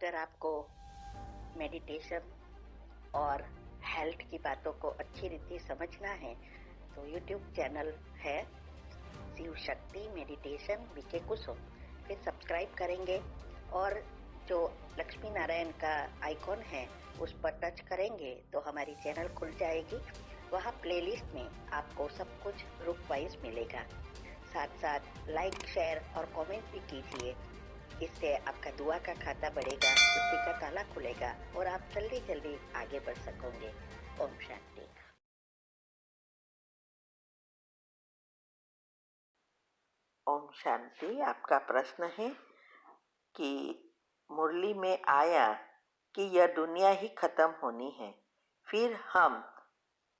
अगर आपको मेडिटेशन और हेल्थ की बातों को अच्छी रीति समझना है तो यूट्यूब चैनल है शिव शक्ति मेडिटेशन बीके कुसुम, फिर सब्सक्राइब करेंगे और जो लक्ष्मी नारायण का आइकॉन है उस पर टच करेंगे तो हमारी चैनल खुल जाएगी। वहाँ प्लेलिस्ट में आपको सब कुछ ग्रुप वाइज मिलेगा। साथ साथ लाइक, शेयर और कमेंट भी कीजिए। इससे आपका दुआ का खाता बढ़ेगा, बुद्धि का ताला खुलेगा और आप जल्दी जल्दी आगे बढ़ सकोगे। ओम शांति। ओम शांति। आपका प्रश्न है कि मुरली में आया कि यह दुनिया ही खत्म होनी है, फिर हम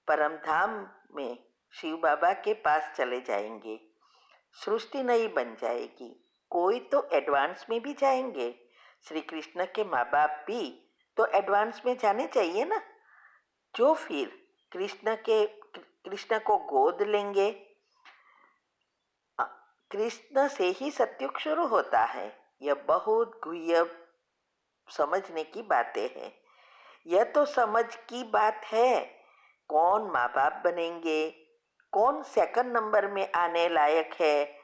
परमधाम में शिव बाबा के पास चले जाएंगे, सृष्टि नई बन जाएगी, कोई तो एडवांस में भी जाएंगे। श्री कृष्ण के माँ बाप भी तो एडवांस में जाने चाहिए ना, जो फिर कृष्ण को गोद लेंगे। कृष्ण से ही सत्युग शुरू होता है। यह बहुत गुह्य समझने की बातें हैं। यह तो समझ की बात है, कौन माँ बाप बनेंगे, कौन सेकंड नंबर में आने लायक है।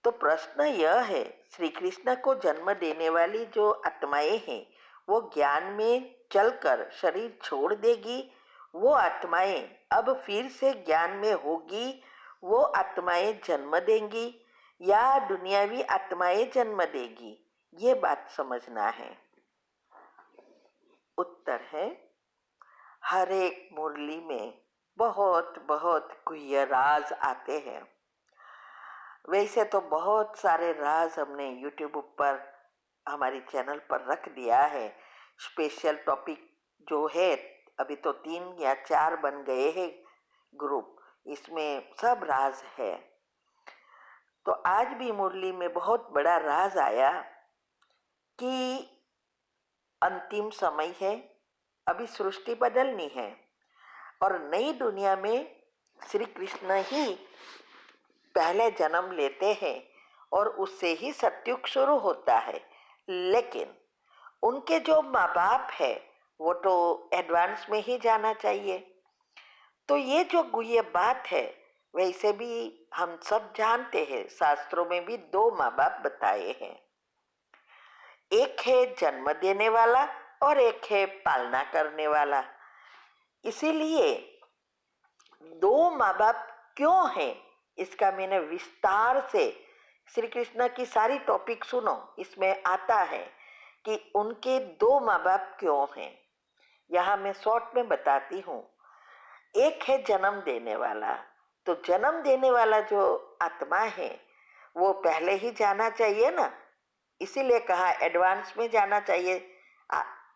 तो प्रश्न यह है, श्री कृष्ण को जन्म देने वाली जो आत्माएं हैं वो ज्ञान में चलकर शरीर छोड़ देगी, वो आत्माएं अब फिर से ज्ञान में होगी, वो आत्माएं जन्म देंगी या दुनियावी आत्माएं जन्म देगी, ये बात समझना है। उत्तर है, हर एक मुरली में बहुत बहुत गुह्य राज आते हैं। वैसे तो बहुत सारे राज हमने यूट्यूब पर हमारी चैनल पर रख दिया है। स्पेशल टॉपिक जो है, अभी तो 3 या 4 बन गए हैं ग्रुप, इसमें सब राज है। तो आज भी मुरली में बहुत बड़ा राज आया कि अंतिम समय है, अभी सृष्टि बदलनी है और नई दुनिया में श्री कृष्ण ही पहले जन्म लेते हैं और उससे ही सत्युग शुरू होता है। लेकिन उनके जो माँ बाप है वो तो एडवांस में ही जाना चाहिए। तो ये जो गुह्य बात है, वैसे भी हम सब जानते हैं, शास्त्रों में भी 2 माँ बाप बताए हैं। एक है जन्म देने वाला और एक है पालना करने वाला। इसीलिए 2 माँ बाप क्यों हैं, इसका मैंने विस्तार से श्री कृष्ण की सारी टॉपिक सुनो, इसमें आता है कि उनके 2 माँ बाप क्यों हैं। यहाँ मैं शॉर्ट में बताती हूँ। एक है जन्म देने वाला, तो जन्म देने वाला जो आत्मा है वो पहले ही जाना चाहिए ना, इसीलिए कहा एडवांस में जाना चाहिए।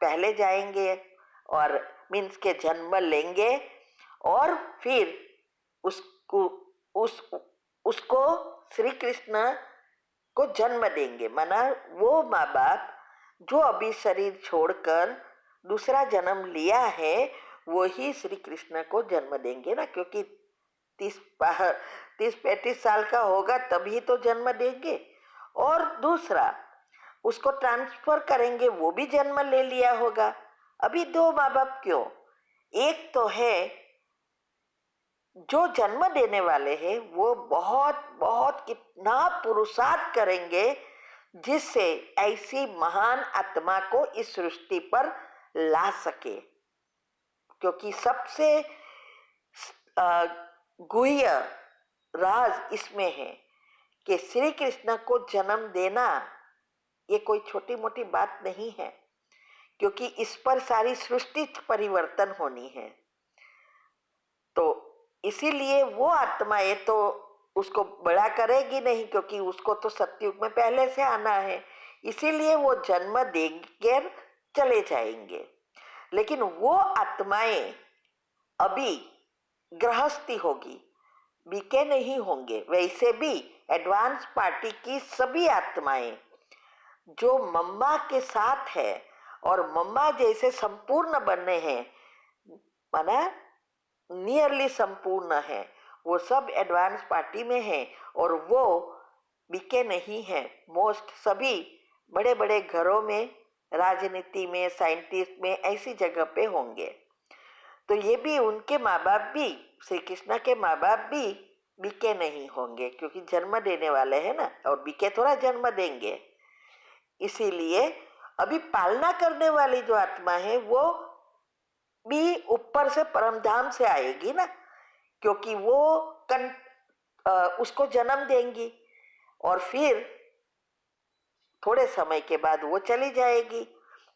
पहले जाएंगे और मीन्स के जन्म लेंगे और फिर उसको श्री कृष्ण को जन्म देंगे। माना वो माँ बाप जो अभी शरीर छोड़कर दूसरा जन्म लिया है वो ही श्री कृष्ण को जन्म देंगे ना, क्योंकि 30-35 साल का होगा तभी तो जन्म देंगे। और दूसरा उसको ट्रांसफर करेंगे, वो भी जन्म ले लिया होगा। अभी 2 माँ बाप क्यों? एक तो है जो जन्म देने वाले हैं वो बहुत बहुत कितना पुरुषार्थ करेंगे जिससे ऐसी महान आत्मा को इस सृष्टि पर ला सके। क्योंकि सबसे गुह्य राज इसमें है कि श्री कृष्ण को जन्म देना ये कोई छोटी मोटी बात नहीं है, क्योंकि इस पर सारी सृष्टि परिवर्तन होनी है। तो इसीलिए वो आत्माएं तो उसको बड़ा करेगी नहीं, क्योंकि उसको तो सतयुग में पहले से आना है, इसीलिए वो जन्म देकर चले जाएंगे। लेकिन वो आत्माएं अभी गृहस्थी होगी, बीके नहीं होंगे। वैसे भी एडवांस पार्टी की सभी आत्माएं जो मम्मा के साथ है और मम्मा जैसे संपूर्ण बने हैं, माना नियरली संपूर्ण है, वो सब एडवांस पार्टी में है और वो बीके नहीं है। मोस्ट सभी बड़े बड़े घरों में राजनीति में, साइंटिस्ट में, ऐसी जगह पे होंगे। तो ये भी उनके माँ बाप भी, श्री कृष्ण के माँ बाप भी बीके नहीं होंगे, क्योंकि जन्म देने वाले हैं ना, और बीके थोड़ा जन्म देंगे। इसीलिए अभी पालना करने वाली जो आत्मा है वो भी ऊपर से परमधाम से आएगी ना, क्योंकि वो उसको जन्म देंगी और फिर थोड़े समय के बाद वो चली जाएगी।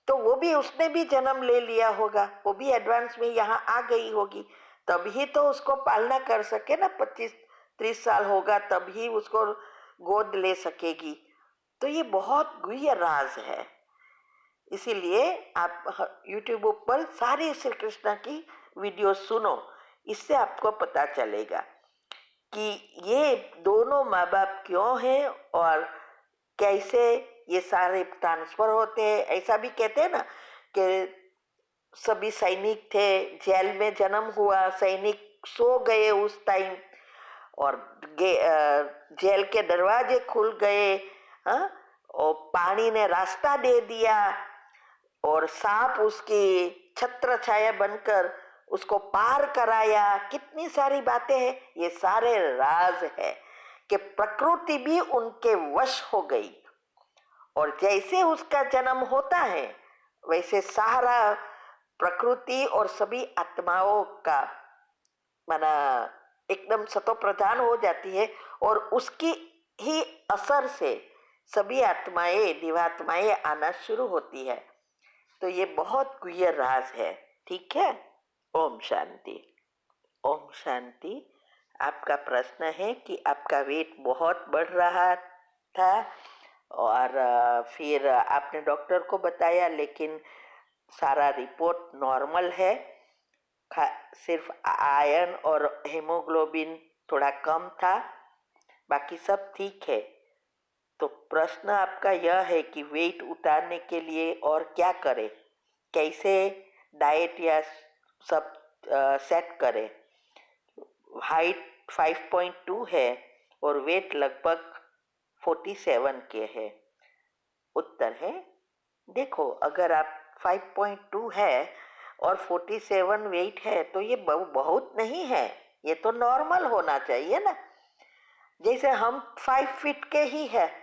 तो वो भी, उसने भी जन्म ले लिया होगा, वो भी एडवांस में यहाँ आ गई होगी, तभी तो उसको पालना कर सके ना। 25-30 साल होगा तब ही उसको गोद ले सकेगी। तो ये बहुत गुह्य राज है। इसीलिए आप YouTube पर सारी श्री कृष्ण की वीडियो सुनो, इससे आपको पता चलेगा कि ये दोनों माँ बाप क्यों हैं और कैसे ये सारे ट्रांसफर होते हैं। ऐसा भी कहते हैं ना कि सभी सैनिक थे, जेल में जन्म हुआ, सैनिक सो गए उस टाइम और जेल के दरवाजे खुल गए, हाँ, और पानी ने रास्ता दे दिया और सांप उसकी छत्र छाया बनकर उसको पार कराया। कितनी सारी बातें हैं, ये सारे राज है कि प्रकृति भी उनके वश हो गई और जैसे उसका जन्म होता है वैसे सारा प्रकृति और सभी आत्माओं का माना एकदम सतो प्रधान हो जाती है और उसकी ही असर से सभी आत्माएं, दिवात्माएं आना शुरू होती है। तो ये बहुत गुह्य राज है। ठीक है। ओम शांति। ओम शांति। आपका प्रश्न है कि आपका वेट बहुत बढ़ रहा था और फिर आपने डॉक्टर को बताया, लेकिन सारा रिपोर्ट नॉर्मल है, सिर्फ आयरन और हेमोग्लोबिन थोड़ा कम था, बाकी सब ठीक है। तो प्रश्न आपका यह है कि वेट उतारने के लिए और क्या करें, कैसे डाइट या सब सेट करें। हाइट 5.2 है और वेट लगभग 47 के है। उत्तर है, देखो अगर आप 5.2 है और 47 वेट है तो ये बहुत नहीं है, ये तो नॉर्मल होना चाहिए ना। जैसे हम 5 फीट के ही है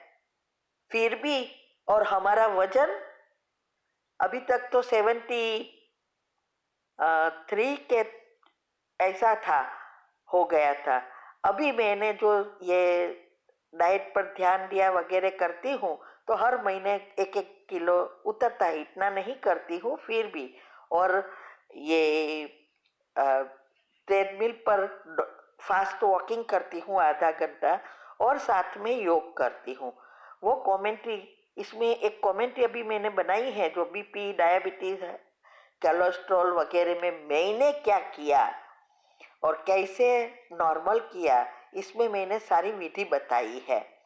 फिर भी, और हमारा वजन अभी तक तो 73 के ऐसा था, हो गया था। अभी मैंने जो ये डाइट पर ध्यान दिया वगैरह करती हूँ तो हर महीने 1-1 किलो उतरता है, इतना नहीं करती हूँ फिर भी। और ये ट्रेडमिल पर फास्ट वॉकिंग करती हूँ आधा घंटा और साथ में योग करती हूँ। वो कमेंट्री, इसमें एक कमेंट्री अभी मैंने बनाई है जो बीपी, डायबिटीज, कोलेस्ट्रॉल वगैरह में मैंने क्या किया और कैसे नॉर्मल किया, इसमें मैंने सारी विधि बताई है,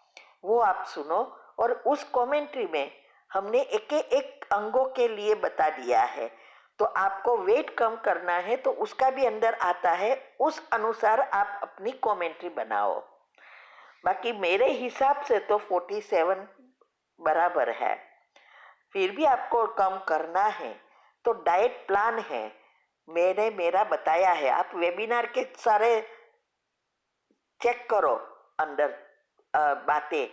वो आप सुनो। और उस कमेंट्री में हमने एक एक अंगों के लिए बता दिया है। तो आपको वेट कम करना है तो उसका भी अंदर आता है, उस अनुसार आप अपनी कमेंट्री बनाओ। बाकी मेरे हिसाब से तो 47 बराबर है। फिर भी आपको कम करना है तो डाइट प्लान है, मैंने मेरा बताया है। आप वेबिनार के सारे चेक करो, अंदर बातें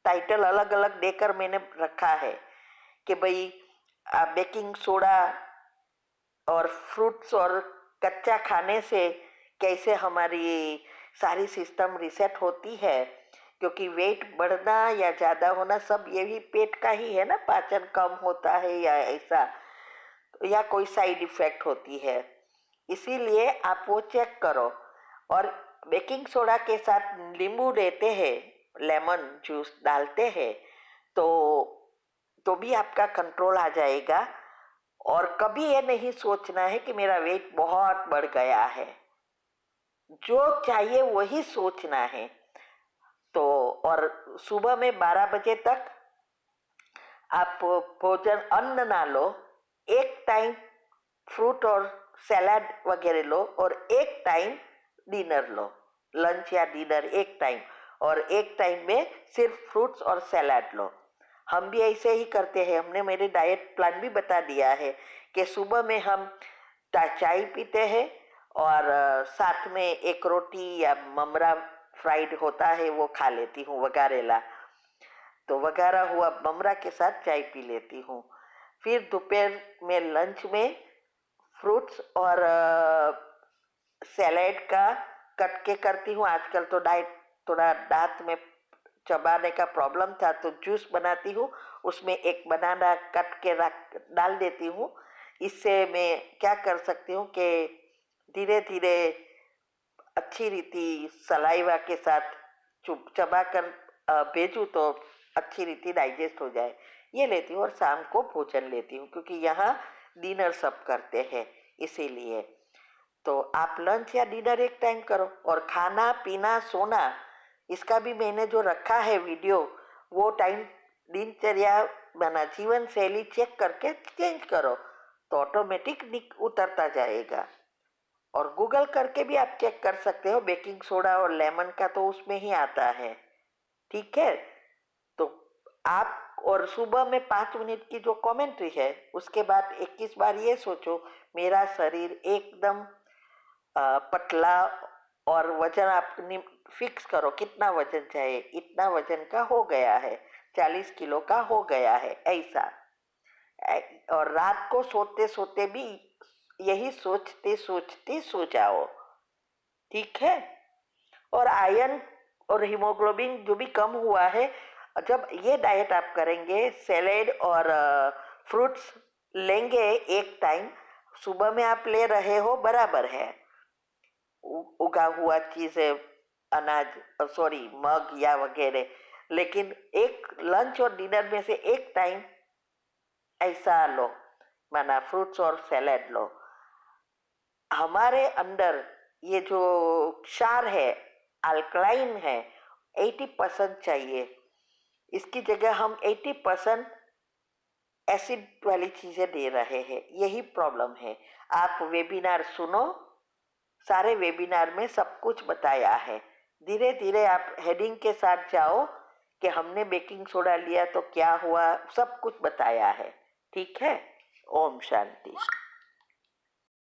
टाइटल अलग अलग देकर मैंने रखा है कि भाई बेकिंग सोडा और फ्रूट्स और कच्चा खाने से कैसे हमारी सारी सिस्टम रिसेट होती है, क्योंकि वेट बढ़ना या ज़्यादा होना सब ये भी पेट का ही है ना, पाचन कम होता है या ऐसा, या कोई साइड इफेक्ट होती है। इसीलिए आप वो चेक करो। और बेकिंग सोडा के साथ नींबू देते हैं, लेमन जूस डालते हैं तो भी आपका कंट्रोल आ जाएगा। और कभी ये नहीं सोचना है कि मेरा वेट बहुत बढ़ गया है, जो चाहिए वही सोचना है। तो और सुबह में 12 बजे तक आप भोजन अन्न ना लो, एक टाइम फ्रूट और सलाद वगैरह लो और एक टाइम डिनर लो, लंच या डिनर एक टाइम, और एक टाइम में सिर्फ फ्रूट्स और सलाद लो। हम भी ऐसे ही करते हैं। हमने मेरे डाइट प्लान भी बता दिया है कि सुबह में हम चाय पीते हैं और साथ में एक रोटी या ममरा फ्राइड होता है वो खा लेती हूँ, वघारेला। तो वघारा हुआ ममरा के साथ चाय पी लेती हूँ। फिर दोपहर में लंच में फ्रूट्स और सैलेड का कट के करती हूँ। आजकल तो डाइट थोड़ा दांत में चबाने का प्रॉब्लम था, तो जूस बनाती हूँ, उसमें एक बनाना कट के रख डाल देती हूँ। इससे मैं क्या कर सकती हूँ कि धीरे धीरे अच्छी रीति सलाइवा के साथ चुप चबा कर भेजूँ तो अच्छी रीति डाइजेस्ट हो जाए, ये लेती हूँ। और शाम को भोजन लेती हूँ, क्योंकि यहाँ डिनर सब करते हैं, इसीलिए। तो आप लंच या डिनर एक टाइम करो। और खाना पीना सोना, इसका भी मैंने जो रखा है वीडियो, वो टाइम दिनचर्या बना जीवन शैली चेक करके चेंज करो, तो ऑटोमेटिक उतरता जाएगा। और गूगल करके भी आप चेक कर सकते हो, बेकिंग सोडा और लेमन का तो उसमें ही आता है। ठीक है, तो आप और सुबह में 5 मिनट की जो कमेंट्री है, उसके बाद 21 बार ये सोचो, मेरा शरीर एकदम पतला, और वजन आप फिक्स करो कितना वजन चाहिए, इतना वजन का हो गया है, 40 किलो का हो गया है, ऐसा। और रात को सोते सोते भी यही सोचते सोचते सो जाओ। ठीक है। और आयरन और हीमोग्लोबिन जो भी कम हुआ है, जब ये डाइट आप करेंगे, सैलेड और फ्रूट्स लेंगे एक टाइम, सुबह में आप ले रहे हो बराबर है, उगा हुआ चीजें, अनाज, सॉरी मग या वगैरह, लेकिन एक लंच और डिनर में से एक टाइम ऐसा लो, माना फ्रूट्स और सैलेड लो। हमारे अंदर ये जो क्षार है, अल्कलाइन है, 80% चाहिए। इसकी जगह हम 80% एसिड वाली चीजें दे रहे हैं, यही प्रॉब्लम है। आप वेबिनार सुनो, सारे वेबिनार में सब कुछ बताया है। धीरे धीरे आप हेडिंग के साथ जाओ कि हमने बेकिंग सोडा लिया तो क्या हुआ, सब कुछ बताया है। ठीक है। ओम शांति।